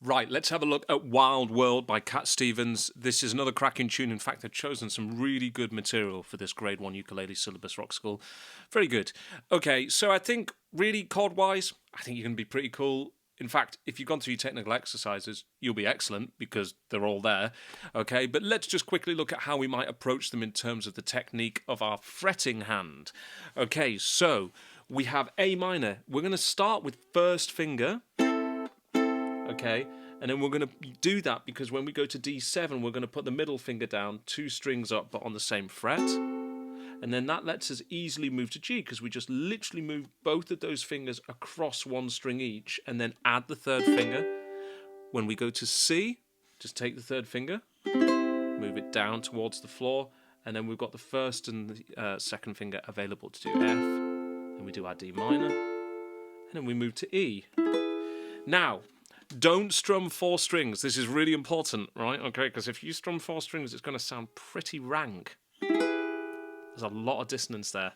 Right, let's have a look at Wild World by Cat Stevens. This is another cracking tune. In fact, I've chosen some really good material for this Grade 1 ukulele syllabus rock school. Very good. Okay, so I think really chord-wise, I think you're going to be pretty cool. In fact, if you've gone through your technical exercises, you'll be excellent because they're all there. Okay, but let's just quickly look at how we might approach them in terms of the technique of our fretting hand. Okay, so we have A minor. We're going to start with first finger. Okay, and then we're going to do that because when we go to D7, we're going to put the middle finger down, 2 strings up, but on the same fret. And then that lets us easily move to G because we just literally move both of those fingers across 1 string each and then add the 3rd finger. When we go to C, just take the 3rd finger, move it down towards the floor, and then we've got the 1st and the 2nd finger available to do F. Then we do our D minor, and then we move to E. Now, don't strum 4 strings. This is really important, right? Okay, because if you strum 4 strings, it's going to sound pretty rank. There's a lot of dissonance there.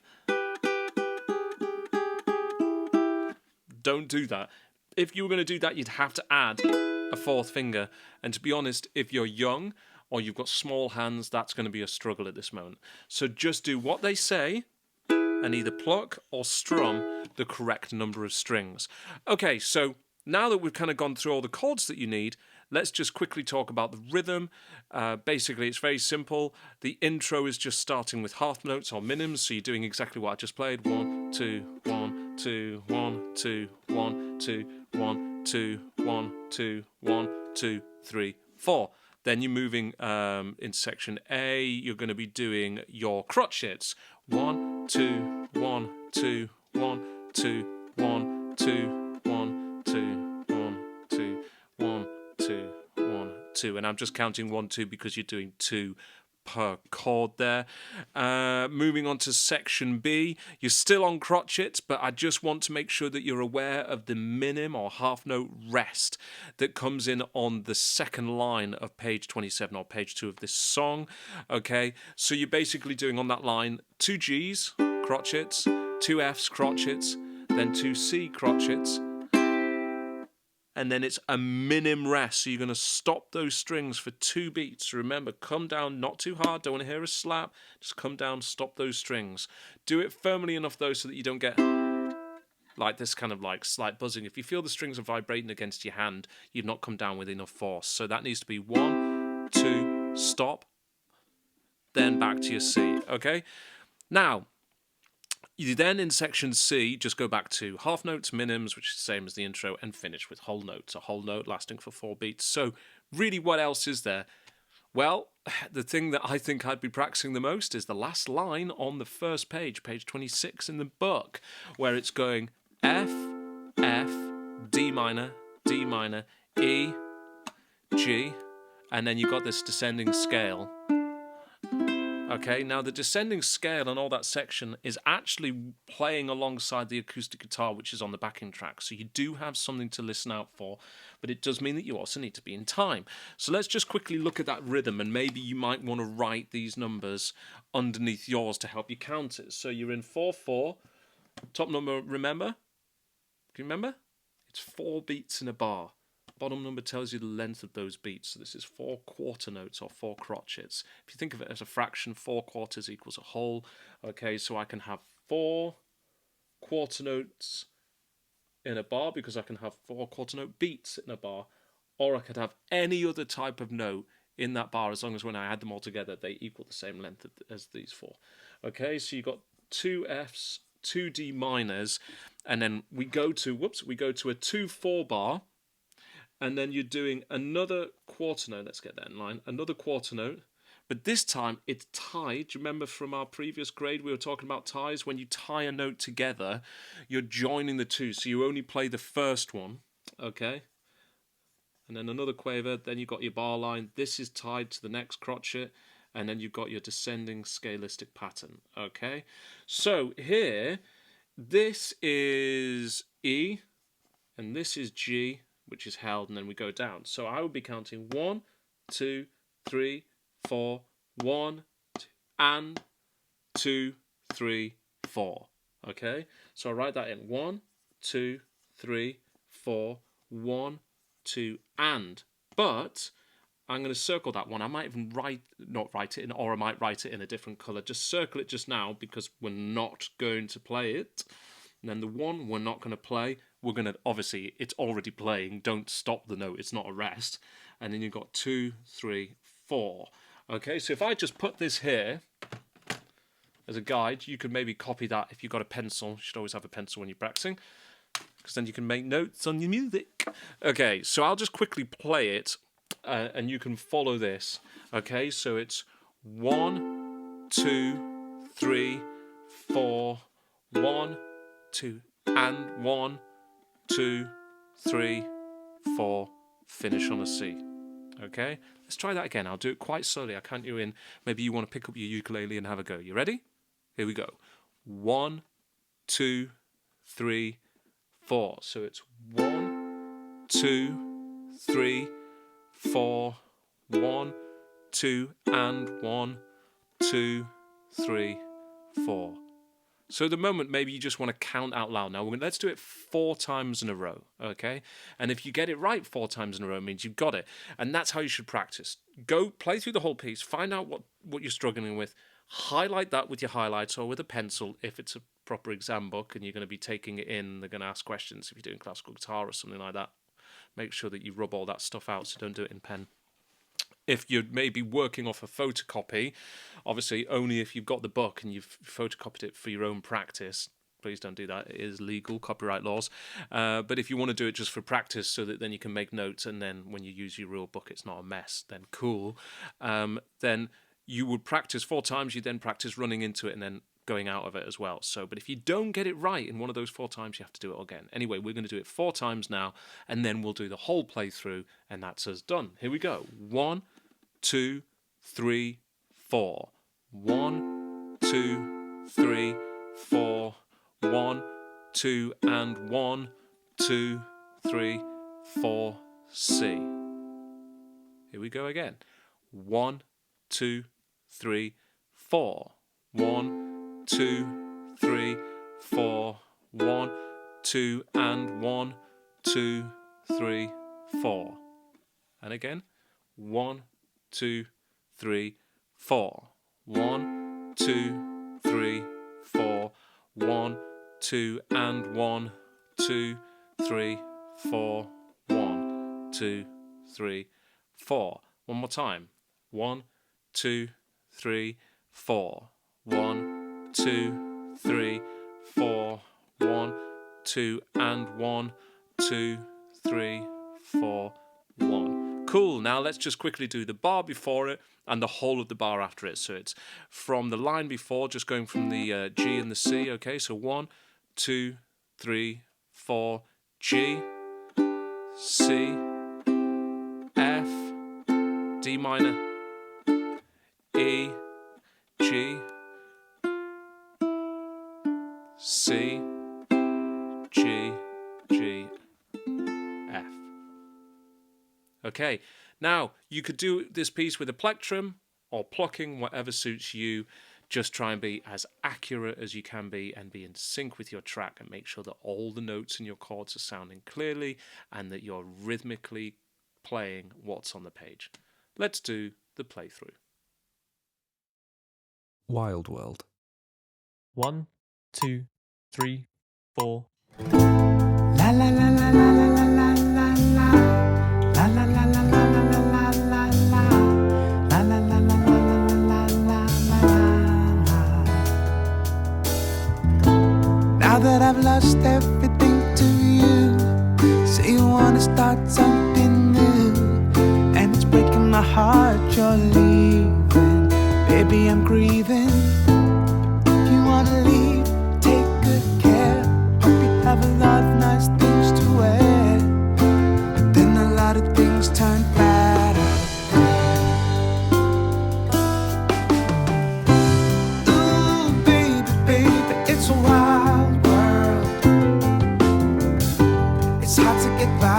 Don't do that. If you were going to do that, you'd have to add a 4th finger. And to be honest, if you're young or you've got small hands, that's going to be a struggle at this moment. So just do what they say and either pluck or strum the correct number of strings. Okay, so now that we've kind of gone through all the chords that you need, let's just quickly talk about the rhythm. Basically, it's very simple. The intro is just starting with half notes or minims, so you're doing exactly what I just played. 1, 2, 1, 2, 1, 2, 1, 2, 1, 2, 1, 2, 1, 2, 3, 4. Then you're moving in section A, you're going to be doing your crotchets. 1, 2, 1, 2, 1, 2, 1, 2, 1, 2, 1, 2, 1, 2, 1, 2. And I'm just counting 1, 2 because you're doing 2 per chord there. Moving on to section B, you're still on crotchets, but I just want to make sure that you're aware of the minim or half note rest that comes in on the 2nd line of page 27 or page 2 of this song. Okay, so you're basically doing on that line 2 G's, crotchets, 2 F's, crotchets, then 2 C crotchets, and then it's a minim rest. So you're going to stop those strings for 2 beats. Remember, come down, not too hard, don't want to hear a slap. Just come down, stop those strings. Do it firmly enough though so that you don't get like this kind of like slight buzzing. If you feel the strings are vibrating against your hand, you've not come down with enough force. So that needs to be 1, 2, stop, then back to your C, okay? Now, you then in section C just go back to half notes, minims, which is the same as the intro, and finish with whole notes, a whole note lasting for 4 beats. So really, what else is there? Well, the thing that I think I'd be practicing the most is the last line on the first page, page 26 in the book, where it's going F, F, D minor, E, G, and then you've got this descending scale. Okay, now the descending scale and all that section is actually playing alongside the acoustic guitar, which is on the backing track. So you do have something to listen out for, but it does mean that you also need to be in time. So let's just quickly look at that rhythm, and maybe you might want to write these numbers underneath yours to help you count it. So you're in 4/4. Top number, remember? Can you remember? It's 4 beats in a bar. Bottom number tells you the length of those beats. So this is 4 quarter notes or 4 crotchets. If you think of it as a fraction, 4 quarters equals a whole. Okay, so I can have 4 quarter notes in a bar because I can have 4 quarter note beats in a bar. Or I could have any other type of note in that bar as long as when I add them all together, they equal the same length as these 4. Okay, so you've got 2 Fs, 2 D minors, and then we go to a 2/4 bar. And then you're doing another quarter note. Let's get that in line. Another quarter note. But this time it's tied. Do you remember from our previous grade we were talking about ties? When you tie a note together, you're joining the 2. So you only play the first one. Okay? And then another quaver. Then you've got your bar line. This is tied to the next crotchet. And then you've got your descending scalistic pattern. Okay? So here, this is E. And this is G, which is held, and then we go down. So I would be counting 1, 2, 3, 4, 1, 2, and 2, 3, 4. Okay? So I write that in 1, 2, 3, 4, 1, 2, and. But I'm going to circle that one. I might even not write it in, or I might write it in a different colour. Just circle it just now because we're not going to play it. And then the one we're not going to play, we're going to, obviously, it's already playing. Don't stop the note. It's not a rest. And then you've got 2, 3, 4. Okay, so if I just put this here as a guide, you could maybe copy that if you've got a pencil. You should always have a pencil when you're practicing, because then you can make notes on your music. Okay, so I'll just quickly play it, and you can follow this. Okay, so it's 1, 2, 3, 4, 1, 2, and 1, 2, 3, 4, finish on a C. Okay, let's try that again. I'll do it quite slowly. I count you in. Maybe you want to pick up your ukulele and have a go. You ready? Here we go. 1, 2, 3, 4. So it's 1, 2, 3, 4, 1, 2, and 1, 2, 3, 4. So at the moment, maybe you just want to count out loud. Now, let's do it 4 times in a row, okay? And if you get it right 4 times in a row, it means you've got it. And that's how you should practice. Go play through the whole piece, find out what you're struggling with, highlight that with your highlights or with a pencil if it's a proper exam book and you're going to be taking it in. They're going to ask questions if you're doing classical guitar or something like that. Make sure that you rub all that stuff out, so don't do it in pen. If you're maybe working off a photocopy, obviously only if you've got the book and you've photocopied it for your own practice. Please don't do that. It is legal, copyright laws. But if you want to do it just for practice so that then you can make notes and then when you use your real book it's not a mess, then cool. Then you would practice 4 times, you then practice running into it and then going out of it as well. So, but if you don't get it right in one of those 4 times, you have to do it again. Anyway, we're going to do it 4 times now, and then we'll do the whole playthrough, and that's us done. Here we go. 1, 2, 3, 4. 1, 2, 3, 4. 1, 2, and 1, 2, 3, 4, C. Here we go again. 1, 2, 3, 4. 1, 2, 3, 4. 1, 2, and 1, 2, 3, 4. And again. 1, 2, 3, 4. 1, 2, 3, 4. 1, 2, and 1, 2, 3, 4. 1, 2, 3, 4. One more time. 1, 2, 3, 4. 1, 2, 3, 4. 1, 2, and 1, 2, 3, 4. 1. Cool. Now let's just quickly do the bar before it and the whole of the bar after it. So it's from the line before, just going from the G and the C. Okay, so 1, 2, 3, 4, G, C, F, D minor, E, G, C, G, G, F. Okay, now you could do this piece with a plectrum or plucking, whatever suits you. Just try and be as accurate as you can be and be in sync with your track and make sure that all the notes in your chords are sounding clearly and that you're rhythmically playing what's on the page. Let's do the playthrough. Wild World. 1, 2, 3, 4. La la la la la la la la la la. La la la la la la la la la la. La la la la la la la la la. Now that I've lost everything to you, say you wanna start something new, and it's breaking my heart you're leaving. Baby, I'm grieving. If you wanna leave, take good care. Hope you have a lot of nice things to wear, but then a lot of things turn bad. Ooh, baby, baby, it's a wild world. It's hard to get by